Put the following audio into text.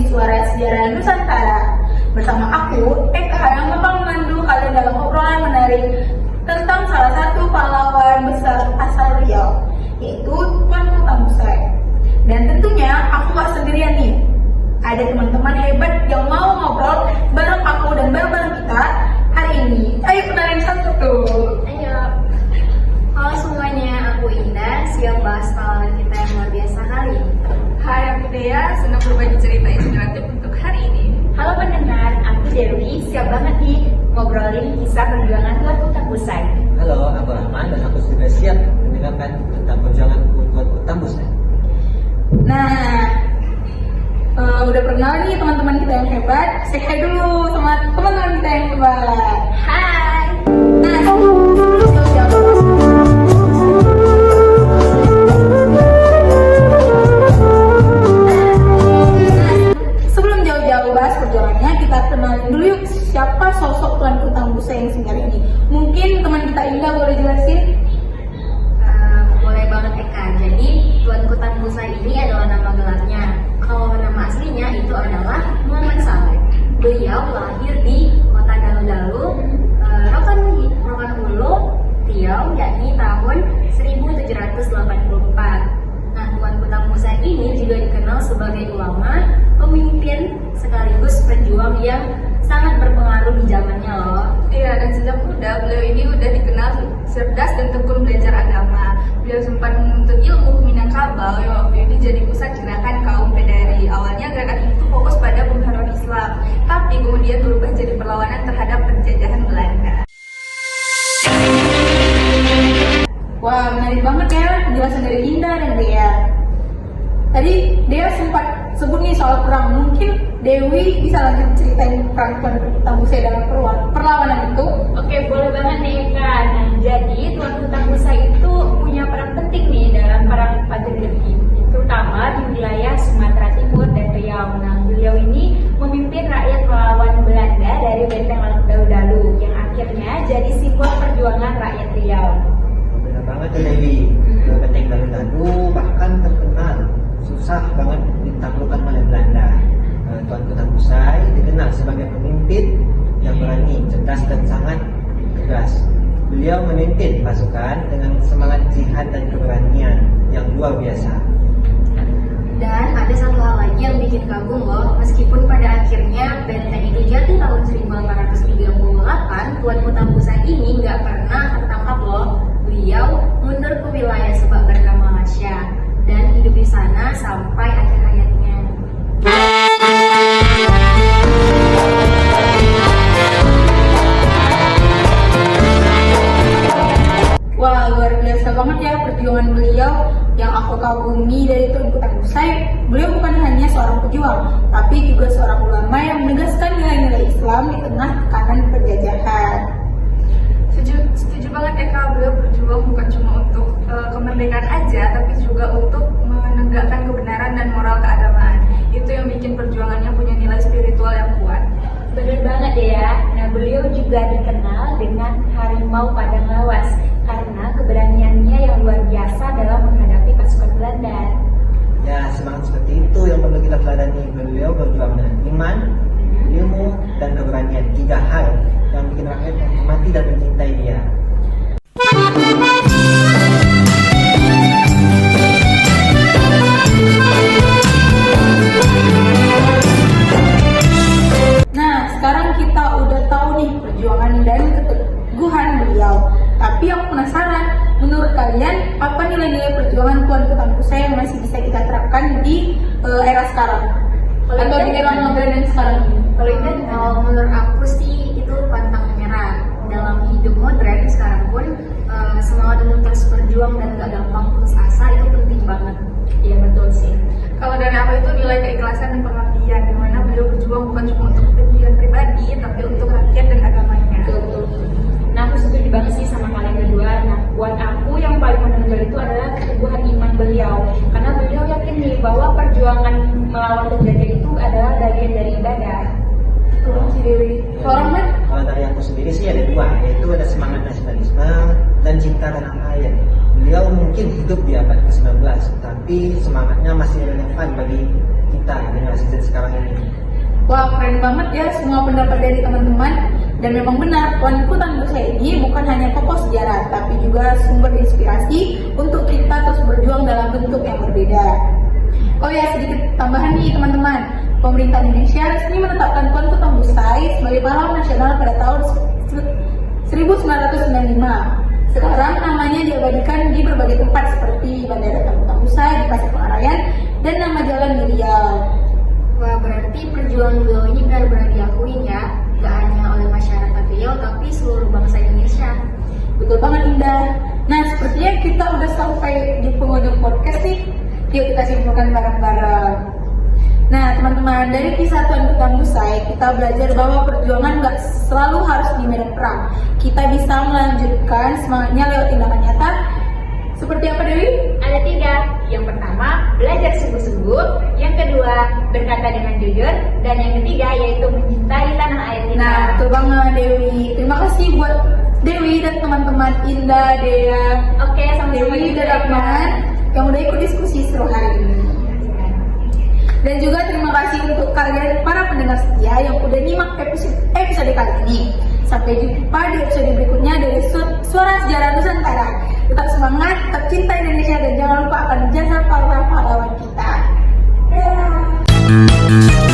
Suara Sejarah Nusantara. Bersama aku, Eka, yang bakal memandu kalian dalam obrolan menarik tentang salah satu pahlawan besar asal Riau, yaitu Tuanku Tambusai. Dan tentunya aku gak sendirian nih. Ada teman-teman hebat yang mau ngobrol bareng aku dan bareng kita hari ini. Ayo kenalin satu tuh. Ayo. Halo semuanya, aku Indah, siap bahas pahlawan kita yang luar biasa kali ini. Hai, aku Dea, senang berbagi cerita inspiratif untuk hari ini. Halo pendengar, aku Dewi, siap banget nih ngobrolin kisah perjuangan Tuanku Tambusai. Halo, aku Rahman dan aku juga siap mendengarkan tentang perjuangan Tuanku Tambusai. Nah, udah pernah nih teman-teman kita yang hebat. Say hi dulu sama teman-teman kita yang hebat. Hai. Nah, sebelum jauh-jauh bahas perjuangannya, kita kenalin dulu yuk siapa sosok Tuanku Tambusai yang singkat ini. Mungkin teman kita Indah boleh jelasin? Boleh banget Eka. Jadi Tuanku Tambusai ini adalah nama gelarnya. Kalau nama aslinya itu adalah Muhammad Saleh. Beliau lahir di kota Dalu-Dalu, Rokan Hulu, Riau, yakni tahun 1784. Nah, Tuanku Tambusai ini juga dikenal sebagai ulama, pemimpin sekaligus pejuang yang sangat berpengaruh di zamannya loh. Iya, dan sejak muda beliau ini udah dikenal cerdas dan tekun belajar agama. Beliau sempat menuntut ilmu ke Minangkabau yang waktu itu jadi pusat gerakan kaum PDRI. Awalnya gerakan itu fokus pada pengharuan Islam, tapi kemudian berubah jadi perlawanan terhadap penjajahan Belanda. Wah, menarik banget ya penjelasan dari Indah dan Dea. Tadi Dea sempat sebut nih soal perang. Mungkin Dewi bisa lanjut ceritain perang Tuanku Tambusai dalam perlawanan itu. Oke, boleh banget nih Eka. Nah, jadi Tuanku Tambusai itu punya peran penting nih dalam perang Pagergeti, terutama di wilayah Sumatera Timur dan Riau. Nah, beliau ini memimpin rakyat melawan Belanda dari benteng Dalu-Dalu yang akhirnya jadi simbol perjuangan rakyat Riau. Benar banget tuh Dewi. Benteng Dalu-Dalu bahkan terkenal susah banget ditaklukkan oleh Belanda. Tuanku Tambusai dikenal sebagai pemimpin yang berani, cerdas dan sangat tegas. Beliau memimpin pasukan dengan semangat jihad dan keberanian yang luar biasa. Dan ada satu hal lagi yang bikin kagum loh, meskipun pada akhirnya benteng itu jatuh tahun 1838, Tuanku Tambusai ini nggak pernah tertangkap loh. Beliau mundur ke wilayah Sebak bernama Malaysia dan hidup di sana sampai akhir hayatnya. Wah, luar biasa banget ya perjuangan beliau. Yang aku kagumi dari Tuanku Tambusai, beliau bukan hanya seorang pejuang, tapi juga seorang ulama yang menegaskan nilai-nilai Islam di tengah tekanan penjajahan. Setuju banget Eka, beliau berjuang bukan cuma untuk kemerdekaan aja, tapi juga untuk menegakkan kebenaran dan moral keagamaan. Itu yang bikin perjuangannya punya nilai spiritual yang kuat. Bener banget ya. Nah, beliau juga dikenal dengan harimau padang lawas karena keberaniannya yang luar biasa dalam menghadapi pasukan Belanda. Ya, semangat seperti itu yang perlu kita teladani. Beliau berjuang dengan iman, ilmu, dan keberanian. 3 hal yang bikin rakyat menghormati dan mencintai dia. Nah, sekarang kita udah tahu nih perjuangan dan keteguhan beliau. Tapi aku penasaran, menurut kalian apa nilai-nilai perjuangan Tuanku Tambusai yang masih bisa kita terapkan di era sekarang? Atau di era modern sekarang ini? Kalau menurut aku sih itu pantang menyerah. Dalam hidup modern sekarang pun semangat untuk terus berjuang dan gak gampang putus asa itu penting banget. Iya betul sih. Kalau dari aku itu nilai keikhlasan dan pengertian. perjuangan melawan penjajah itu adalah bagian dari ibadah. Tolong si Dewi. Orang kan? Kalau dari aku sendiri sih ada dua, yaitu ada semangat nasionalisme dan cinta tanah air. Beliau mungkin hidup di abad ke-19, tapi semangatnya masih relevan bagi kita generasi Z sekarang ini. Wah, keren banget ya semua pendapat dari teman-teman. Dan memang benar, Tuanku Tangguh Saya ini bukan hanya tokoh sejarah, tapi juga sumber inspirasi untuk kita terus berjuang dalam bentuk yang berbeda. Oh ya, sedikit tambahan nih teman-teman. Pemerintah Indonesia resmi menetapkan Tuanku Tangguh Saya sebagai pahlawan nasional pada tahun 1995. Sekarang namanya diabadikan di berbagai tempat seperti Bandara Tuanku Tangguh Saya di Pasar Pengarayan dan nama jalan di Riau. Wah, berarti perjuangan beliau ini benar-benar diakuin ya, gak hanya oleh masyarakat Riau, tapi seluruh bangsa Indonesia. Betul banget Indah. Nah, sepertinya kita udah sampai di penghujung podcast nih. Yuk kita simpulkan bareng-bareng. Nah, teman-teman, dari kisah Tuanku Tangguh Saya, kita belajar bahwa perjuangan gak selalu harus di medan perang. Kita bisa melanjutkan semangatnya lewat tindakan nyata. Seperti apa, Dewi? Ada 3. Yang pertama, belajar sungguh-sungguh. Yang kedua, berkata dengan jujur. Dan yang ketiga, yaitu mencintai tanah air kita. Nah, betul banget Dewi. Terima kasih buat Dewi dan teman-teman Indah, Dea, Oke, sama-sama Dewi juga dan ya, Rahman yang udah ikut diskusi seru hari ini. Dan juga terima kasih untuk kalian para pendengar setia yang udah nyimak episode kali ini. Sampai jumpa di episode berikutnya dari Suara Sejarah Nusantara. Tetap semangat, tetap cinta Indonesia, dan jangan lupa akan jasa para pahlawan kita. Dadah.